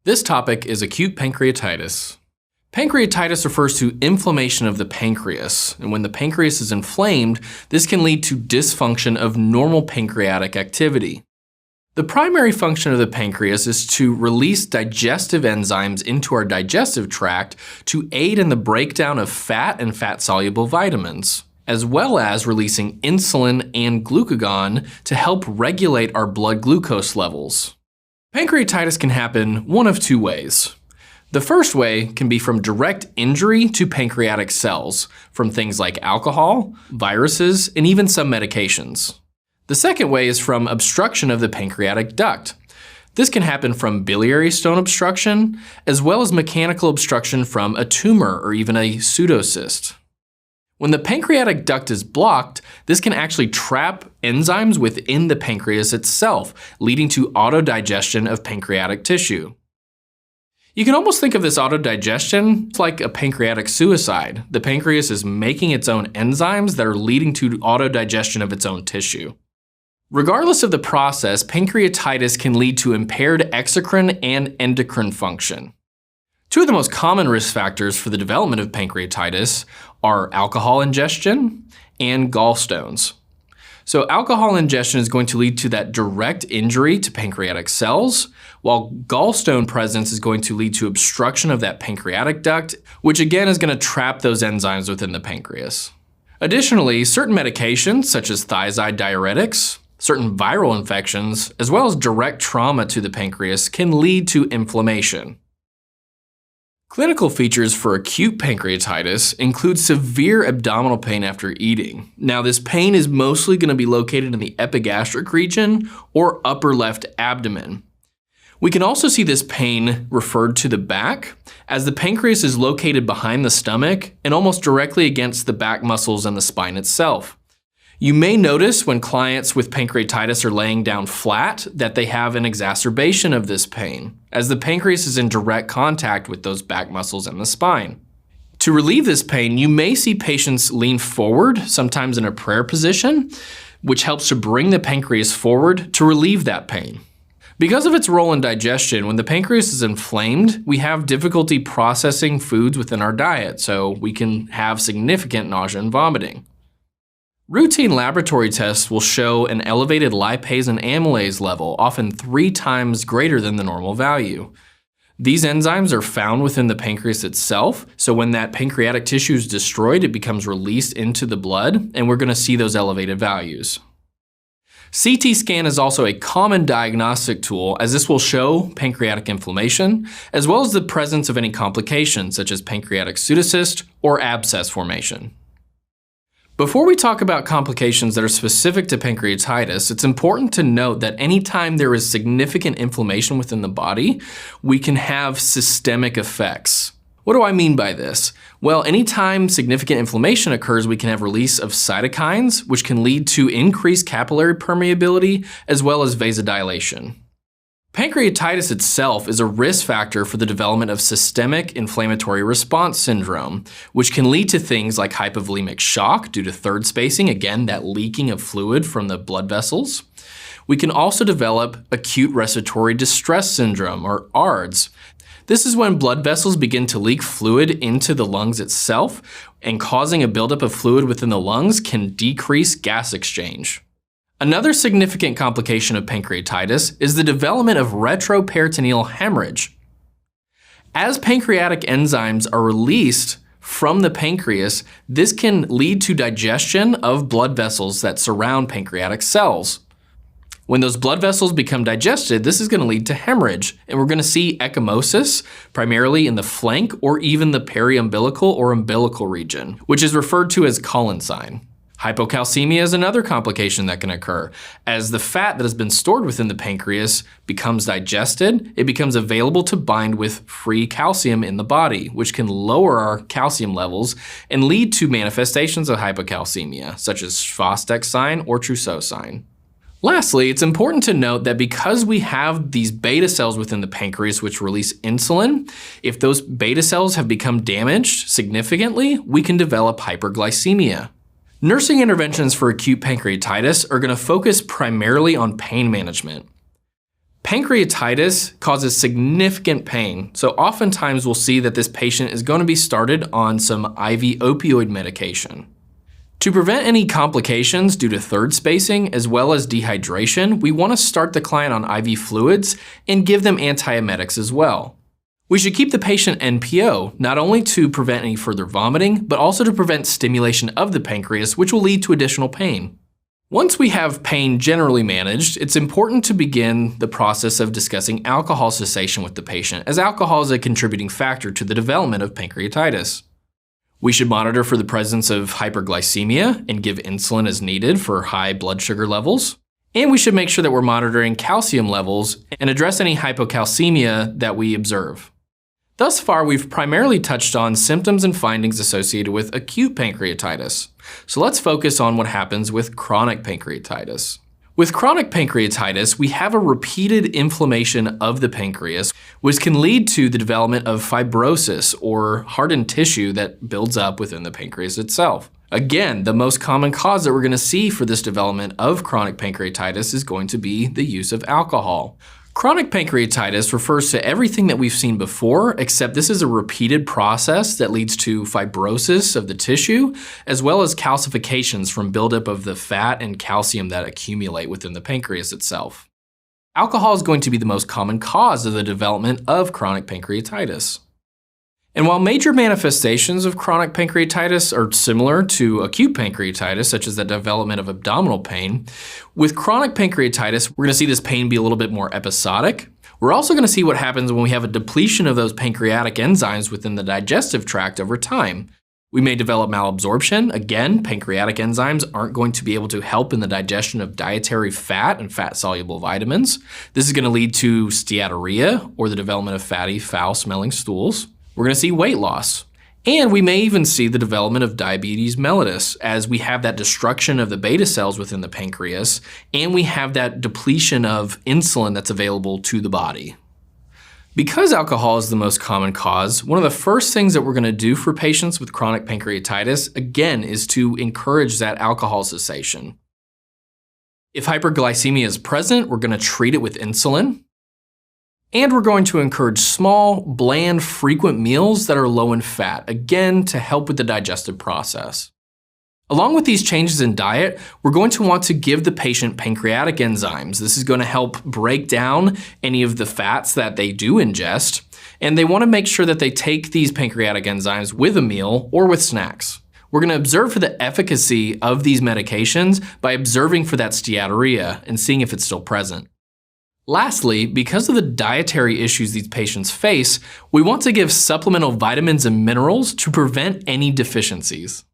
This topic is acute pancreatitis. Pancreatitis refers to inflammation of the pancreas, and when the pancreas is inflamed, this can lead to dysfunction of normal pancreatic activity. The primary function of the pancreas is to release digestive enzymes into our digestive tract to aid in the breakdown of fat and fat-soluble vitamins, as well as releasing insulin and glucagon to help regulate our blood glucose levels. Pancreatitis can happen one of two ways. The first way can be from direct injury to pancreatic cells, from things like alcohol, viruses, and even some medications. The second way is from obstruction of the pancreatic duct. This can happen from biliary stone obstruction, as well as mechanical obstruction from a tumor or even a pseudocyst. When the pancreatic duct is blocked, this can actually trap enzymes within the pancreas itself, leading to autodigestion of pancreatic tissue. You can almost think of this autodigestion like a pancreatic suicide. The pancreas is making its own enzymes that are leading to autodigestion of its own tissue. Regardless of the process, pancreatitis can lead to impaired exocrine and endocrine function. Two of the most common risk factors for the development of pancreatitis are alcohol ingestion and gallstones. So alcohol ingestion is going to lead to that direct injury to pancreatic cells, while gallstone presence is going to lead to obstruction of that pancreatic duct, which again is going to trap those enzymes within the pancreas. Additionally, certain medications such as thiazide diuretics, certain viral infections, as well as direct trauma to the pancreas can lead to inflammation. Clinical features for acute pancreatitis include severe abdominal pain after eating. Now, this pain is mostly going to be located in the epigastric region or upper left abdomen. We can also see this pain referred to the back, as the pancreas is located behind the stomach and almost directly against the back muscles and the spine itself. You may notice when clients with pancreatitis are laying down flat that they have an exacerbation of this pain, as the pancreas is in direct contact with those back muscles and the spine. To relieve this pain, you may see patients lean forward, sometimes in a prayer position, which helps to bring the pancreas forward to relieve that pain. Because of its role in digestion, when the pancreas is inflamed, we have difficulty processing foods within our diet, so we can have significant nausea and vomiting. Routine laboratory tests will show an elevated lipase and amylase level, often 3 times greater than the normal value. These enzymes are found within the pancreas itself, so when that pancreatic tissue is destroyed, it becomes released into the blood, and we're going to see those elevated values. CT scan is also a common diagnostic tool, as this will show pancreatic inflammation, as well as the presence of any complications, such as pancreatic pseudocyst or abscess formation. Before we talk about complications that are specific to pancreatitis, it's important to note that anytime there is significant inflammation within the body, we can have systemic effects. What do I mean by this? Well, anytime significant inflammation occurs, we can have release of cytokines, which can lead to increased capillary permeability as well as vasodilation. Pancreatitis itself is a risk factor for the development of systemic inflammatory response syndrome, which can lead to things like hypovolemic shock due to third spacing, again, that leaking of fluid from the blood vessels. We can also develop acute respiratory distress syndrome, or ARDS. This is when blood vessels begin to leak fluid into the lungs itself, and causing a buildup of fluid within the lungs can decrease gas exchange. Another significant complication of pancreatitis is the development of retroperitoneal hemorrhage. As pancreatic enzymes are released from the pancreas, this can lead to digestion of blood vessels that surround pancreatic cells. When those blood vessels become digested, this is going to lead to hemorrhage, and we're going to see ecchymosis primarily in the flank or even the periumbilical or umbilical region, which is referred to as Collinsign. Hypocalcemia is another complication that can occur. As the fat that has been stored within the pancreas becomes digested, it becomes available to bind with free calcium in the body, which can lower our calcium levels and lead to manifestations of hypocalcemia, such as Schwastek sign or Trousseau sign. Lastly, it's important to note that because we have these beta cells within the pancreas which release insulin, if those beta cells have become damaged significantly, we can develop hyperglycemia. Nursing interventions for acute pancreatitis are going to focus primarily on pain management. Pancreatitis causes significant pain, so oftentimes we'll see that this patient is going to be started on some IV opioid medication. To prevent any complications due to third spacing as well as dehydration, we want to start the client on IV fluids and give them antiemetics as well. We should keep the patient NPO, not only to prevent any further vomiting, but also to prevent stimulation of the pancreas, which will lead to additional pain. Once we have pain generally managed, it's important to begin the process of discussing alcohol cessation with the patient, as alcohol is a contributing factor to the development of pancreatitis. We should monitor for the presence of hyperglycemia and give insulin as needed for high blood sugar levels. And we should make sure that we're monitoring calcium levels and address any hypocalcemia that we observe. Thus far, we've primarily touched on symptoms and findings associated with acute pancreatitis. So let's focus on what happens with chronic pancreatitis. With chronic pancreatitis, we have a repeated inflammation of the pancreas, which can lead to the development of fibrosis or hardened tissue that builds up within the pancreas itself. Again, the most common cause that we're going to see for this development of chronic pancreatitis is going to be the use of alcohol. Chronic pancreatitis refers to everything that we've seen before, except this is a repeated process that leads to fibrosis of the tissue, as well as calcifications from buildup of the fat and calcium that accumulate within the pancreas itself. Alcohol is going to be the most common cause of the development of chronic pancreatitis. And while major manifestations of chronic pancreatitis are similar to acute pancreatitis, such as the development of abdominal pain, with chronic pancreatitis, we're going to see this pain be a little bit more episodic. We're also going to see what happens when we have a depletion of those pancreatic enzymes within the digestive tract over time. We may develop malabsorption. Again, pancreatic enzymes aren't going to be able to help in the digestion of dietary fat and fat-soluble vitamins. This is going to lead to steatorrhea, or the development of fatty, foul-smelling stools. We're going to see weight loss. And we may even see the development of diabetes mellitus, as we have that destruction of the beta cells within the pancreas, and we have that depletion of insulin that's available to the body. Because alcohol is the most common cause, one of the first things that we're going to do for patients with chronic pancreatitis, again, is to encourage that alcohol cessation. If hyperglycemia is present, we're going to treat it with insulin. And we're going to encourage small, bland, frequent meals that are low in fat, again, to help with the digestive process. Along with these changes in diet, we're going to want to give the patient pancreatic enzymes. This is going to help break down any of the fats that they do ingest, and they want to make sure that they take these pancreatic enzymes with a meal or with snacks. We're going to observe for the efficacy of these medications by observing for that steatorrhea and seeing if it's still present. Lastly, because of the dietary issues these patients face, we want to give supplemental vitamins and minerals to prevent any deficiencies.